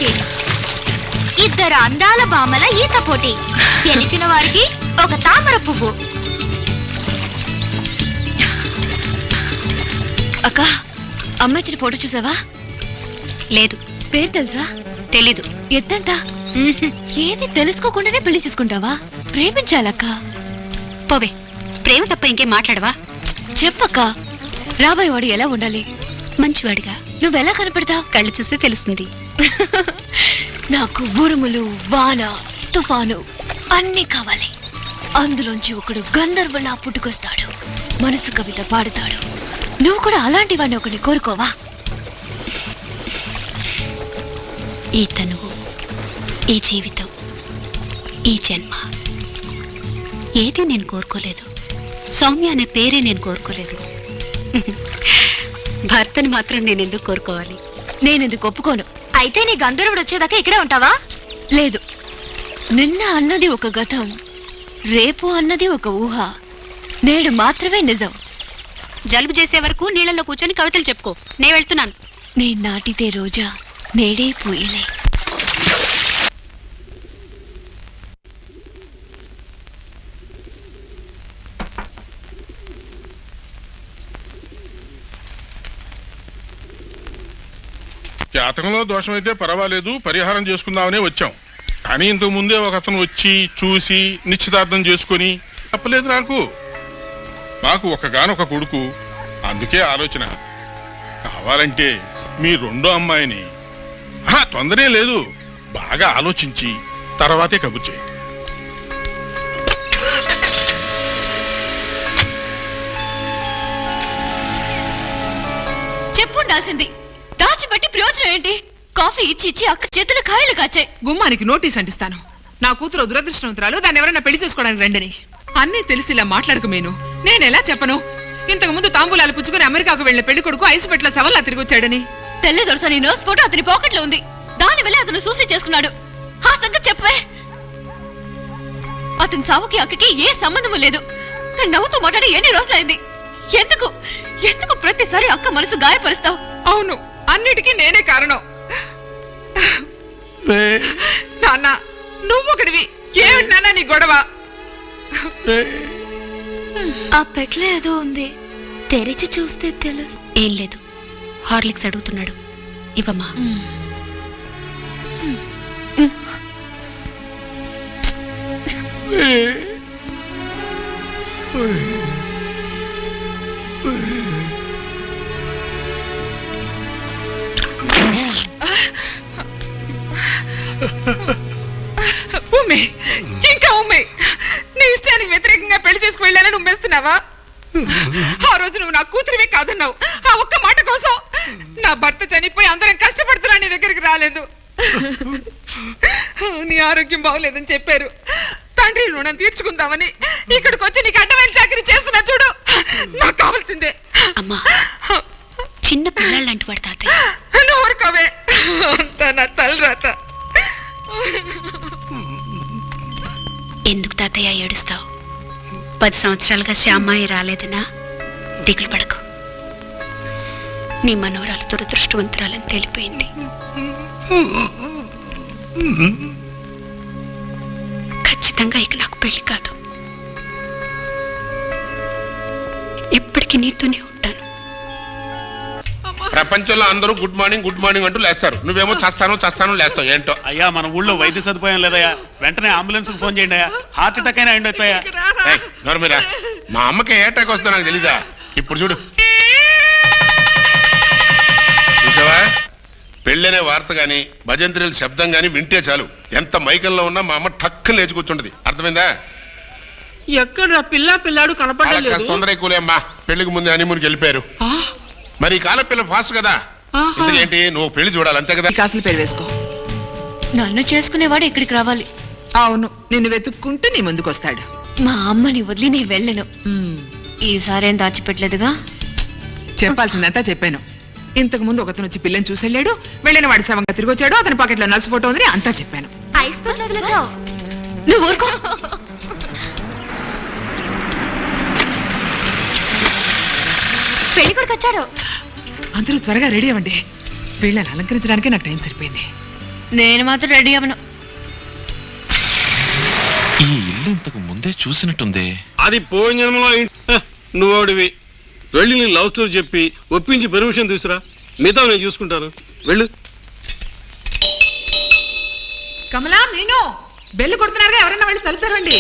Match. ఇద్దరు అందాల బామల ఈత పోటీ. గెలిచిన వారికి ఒక తామర పువ్వు. అక్క, అమ్మ ఇచ్చిన ఫోటో చూసావా? లేదు. పేరు తెలుసా? తెలీదు. ఎత్తంత? ఏమీ తెలుసుకోకుండానే పెళ్లి చేసుకుంటావా? ప్రేమించాలక్క. పోవే, ప్రేమ తప్ప ఇంకేం మాట్లాడవా? చెప్పక్క, రాబోయేవాడు ఎలా ఉండాలి? మంచివాడిగా. నువ్వెలా కనపడతావు? కళ్ళు చూస్తే తెలుస్తుంది. నాకు ఉరుములు, వాన, తుఫాను అన్నీ కావాలి. అందులోంచి ఒకడు గంధర్వులా పుట్టుకొస్తాడు, మనసు కవిత పాడుతాడు. నువ్వు కూడా అలాంటి వాడిని ఒకటి కోరుకోవా? ఈ తనువు, ఈ జీవితం, ఈ జన్మ ఏది నేను కోరుకోలేదు. సౌమ్య అనే పేరే నేను కోరుకోలేదు. భర్తని మాత్రం నేను ఎందుకు కోరుకోవాలి? నేనెందుకు ఒప్పుకోను. అయితే నీ గంధర్వుడు వచ్చేదాకా ఇక్కడే ఉంటావా? లేదు. నిన్న అన్నది ఒక గతం, రేపు అన్నది ఒక ఊహ, నేడు మాత్రమే నిజం. జలుబు చేసే వరకు నీళ్ళల్లో కూర్చొని కవితలు చెప్పుకో. నేను వెళ్తున్నాను. నే నాటితే రోజా నేడే పూయలే. జాతకంలో దోషమైతే పర్వాలేదు, పరిహారం చేసుకుందామనే వచ్చాం. కానీ ఇంతకు ముందే ఒక అతను వచ్చి చూసి నిశ్చితార్థం చేసుకుని తప్పలేదు. మాకు ఒకగానొక కొడుకు, అందుకే ఆలోచన. కావాలంటే మీ రెండో అమ్మాయిని తొందరే లేదు, బాగా ఆలోచించి తర్వాతే కబుర్ చేయండి. చెప్పుండాల్సింది. దాచిపెట్టి ప్రయోజనం ఏంటి? కాఫీ ఇచ్చి ఇచ్చి అక్క చేతులు కాయలు కాచాయి. గుమ్మానికి నోటీస్ అంటిస్తాను. నా కూతురు దురదృష్టవంతురాలు, దాన్ని ఎవరైనా పెళ్లి చేసుకోవడానికి రండని. అన్నీ తెలిసి ఇలా మాట్లాడుకు మేను. నేనెలా చెప్పను? ఇంతకు ముందు తాంబూలాలు పుచ్చుకుని అమెరికాకు వెళ్లిన పెళ్లి కొడుకు ఐసు పెట్ల సవల్లా తిరిగి వచ్చాడని. తెల్ల దొరసని నర్స్ ఫోటో అతని పాకెట్ లో ఉంది. దాని వల్లే అతను సూసైడ్ చేసుకున్నాడు. ఆ సంగతి చెప్పే. అతని సావుకి అక్కకి ఏ సంబంధము లేదు. తను నవ్వుతూ మాట్లాడి ఎన్ని రోజులైంది? ఎందుకు ఎందుకు ప్రతిసారి అక్క మనసు గాయపరుస్తావు? అవును, అన్నిటికీ నేనే కారణం. నాన్న, నువ్వొకడివి. ఏమిటి నాన్న నీ గొడవ? ఆ పెట్లో ఏదో ఉంది, తెరిచి చూస్తే తెలుసు. ఏం లేదు, హార్లిక్స్ అడుగుతున్నాడు. ఇవ్వమ్మా. ఉమ్మే, ఇంకా ఉమ్మే. నీ ఇష్టానికి వ్యతిరేకంగా పెళ్లి చేసుకు వెళ్ళాలని ఉమ్మేస్తున్నావా? ఆ రోజు నువ్వు నా కూతురివే కాదన్నావు. ఆ ఒక్క మాట కోసం నా భర్త చనిపోయి అందరం కష్టపడుతున్నా నీ దగ్గరికి రాలేదు. నీ ఆరోగ్యం బాగోలేదని చెప్పారు. తండ్రి రుణం తీర్చుకుందామని ఇక్కడికి వచ్చి నీకు అడ్డమైన చాకరీ చేస్తున్నా చూడు. నాకు కావాల్సిందే. అమ్మా, చిన్న పిల్లలు లాంటి వాడు తాతయ్య. నువ్వు ఊరుకోవే, అంతా నా తలరాత. ఎందుకు తాతయ్య ఏడుస్తావు? 10 సంవత్సరాలుగా శ్యామ్మాయి రాలేదనా? దిగులు పడకు. నీ మనవరాలు దురదృష్టవంతురాలని తెలిపోయింది. ఖచ్చితంగా ఇక నాకు పెళ్లి కాదు. ఎప్పటికీ నీతోనే ఉంటాను. ప్రపంచంలో అందరూ గుడ్ మార్నింగ్ అంటూ లేస్తారు. నువ్వేమో చస్తాను లేస్తావు. ఏంటో అయ్యా, మన ఊళ్ళో వైద్య సదుపాయం లేదయ్యా. వెంటనే అంబులెన్స్ ఫోన్ చేయండి అయ్యా. హార్ట్ అటాక్ అయినా అయ్యొచ్చయ్యా. నోర్మీరా, మా అమ్మకి ఏ అటాక్ వస్తుందో నాకు తెలీదా? ఇప్పుడు చూడు, చూసావా? పెళ్ళనే వార్త గాని భజంత్రుల శబ్దం గాని వింటే చాలు, ఎంత మైకంలో ఉన్నా మా అమ్మ టక్కున లేచి కూర్చుంటది. అర్థమైందా? ఎక్కడ పిల్లాడు కనపడలేదు. తొందర ఎక్కువలే అమ్మా, పెళ్లికి ముందే హనీమూన్కి వెళ్ళిపోయారు. మరి ఈ కాలం పిల్ల ఫాస్ట్ కదా. ఇంతకేంటి, నువ్వు పెళ్లి చూడాలి అంతే కదా? కాసులు పేరు వేసుకో. నన్ను చేసుకునేవాడు ఇక్కడికి రావాలి. అవును, నిన్ను వెతుక్కుంటూ నీ ముందుకు వస్తాడు. మా అమ్మని వదిలి నేను వెళ్ళను. ఈసారేం దాచిపెట్టలేదుగా. చెప్పాల్సిందంతా చెప్పాను. ఇంతకు ముందు ఒకతను వచ్చి పిల్లని చూసెళ్ళాడు, వెళ్ళిన వాడి శవంగా తిరిగి వచ్చాడు, అతని పాకెట్లో నర్సు ఫోటో ఉందని అంతా చెప్పాను. నువ్వు ఊరుకో. పెళ్లి కొడుకు వచ్చాడు. అందరూ త్వరగా రెడీ అవ్వండి. వీళ్ళని అలంకరించడానికి నాకు టైం సరిపోయింది. నేను మాత్రం రెడీ అవ్వను. ఈ ఇల్లు ఇంతకు ముందే చూసినట్టుందే. అది పోయిన జన్మలో నువ్వోడివి. వెళ్ళి నీ లవ్ స్టోరీ చెప్పి ఒప్పించి పర్మిషన్ తీసురా. మిగతా నేను చూసుకుంటాను. వెళ్ళు. కమలా, మీను, బెల్లు కొడుతున్నారుగా, ఎవరైనా వెళ్ళి తలుతారండి.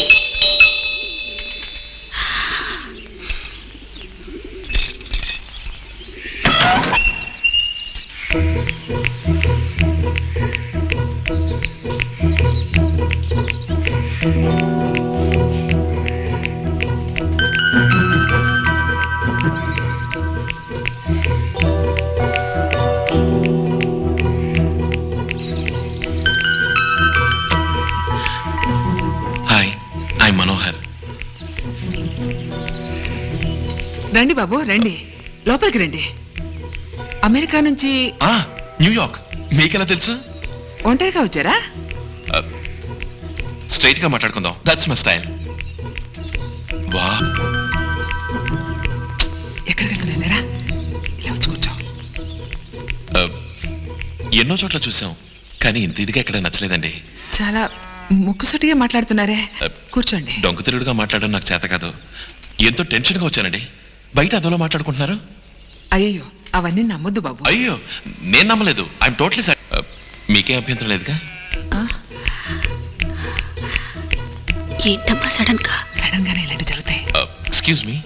Hi, I Manohar. రండి బాబు, రండి, లోపలికి రండి. అమెరికా నుంచి న్యూయార్క్. మీకెలా తెలుసు? ఒంటరిగా వచ్చారా? స్ట్రైట్ గా మాట్లాడుకుందాం. That's my style. వా, ఎక్కడికి వెళ్తున్నారా? ఇలా వచ్చి కూర్చో. ఎన్నో చోట్ల చూసాం, కానీ ఇంత ఇదిగా ఎక్కడ నచ్చలేదండి. చాలా ముక్కుసూటిగా మాట్లాడుతున్నారే. కూర్చోండి. డొంక తిరుగుడుగా మాట్లాడడం నాకు చేత కాదు. ఎంతో టెన్షన్ గా వచ్చానండి. బయట అదోలా మాట్లాడుకుంటున్నారు. అయ్యో, అవన్నీ నమ్మొద్దు బాబు. అయ్యో, నేను నమ్మలేదు. I'm totally. మీకే అభ్యంతరం లేదుగా? ఏంటమ్మా సడన్ గానే ఇలాంటి జరుగుతాయి. Excuse me.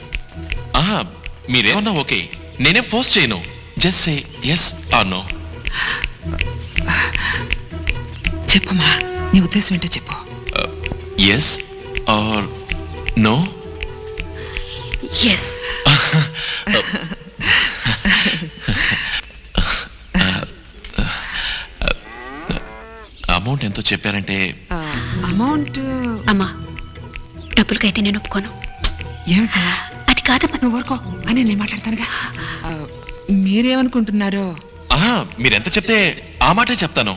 మీరేమన్నా ఓకే, నేనే ఫోర్స్ చేయను. Just say yes or no. చెప్పమ్మా, నీ ఉద్దేశం ఏంటో చెప్పు. Yes or no? Yes. Amount ఎంతో చెప్పారంటే? అమౌంట్ అమ్మా, డబ్బులకైతే నేను ఒప్పుకోను. ఏమిటా? అది కాదమ్మా. నువ్వు ఊరుకో అని నేను మాట్లాడతానుగా. మీరేమనుకుంటున్నారో? మీరెంత చెప్తే ఆ మాటే చెప్తాను.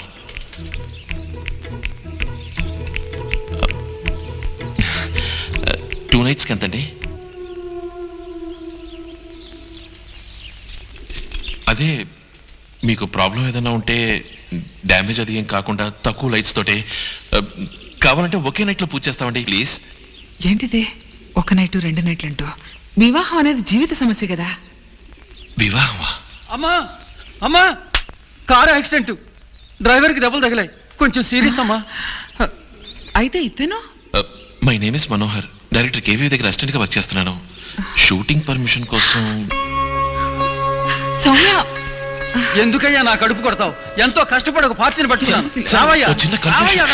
టూ నైట్స్కి ఎంతండి? అదే, మీకు ప్రాబ్లం ఏదైనా ఉంటే డ్యామేజ్ అది ఏం కాకుండా తక్కువ లైట్స్ తోటే కావాలంటే ఒకే నైట్లో పూజ చేస్తామండి, ప్లీజ్. ఏంటిది ఒక నైట్ 2 నైట్లు అంటూ? వివాహం అనేది జీవిత సమస్య కదా. వివాహమా? అమ్మా అమ్మా, కారు యాక్సిడెంట్, డ్రైవర్ కి దెబ్బలు తగిలాయి, కొంచెం సీరియస్ అమ్మా. అయితే ఇతను? My name is Manohar. Director KV దగ్గర అసిస్టెంట్ గా వర్క్ చేస్తున్నాను. షూటింగ్ పర్మిషన్ కోసం. సౌమ్య, ఎందుకయ్యా నా కడుపు కొడతావు? ఎంతో కష్టపడి ఒక పార్టీని పట్టుకున్నాను. చిన్న కన్ఫ్యూషన్.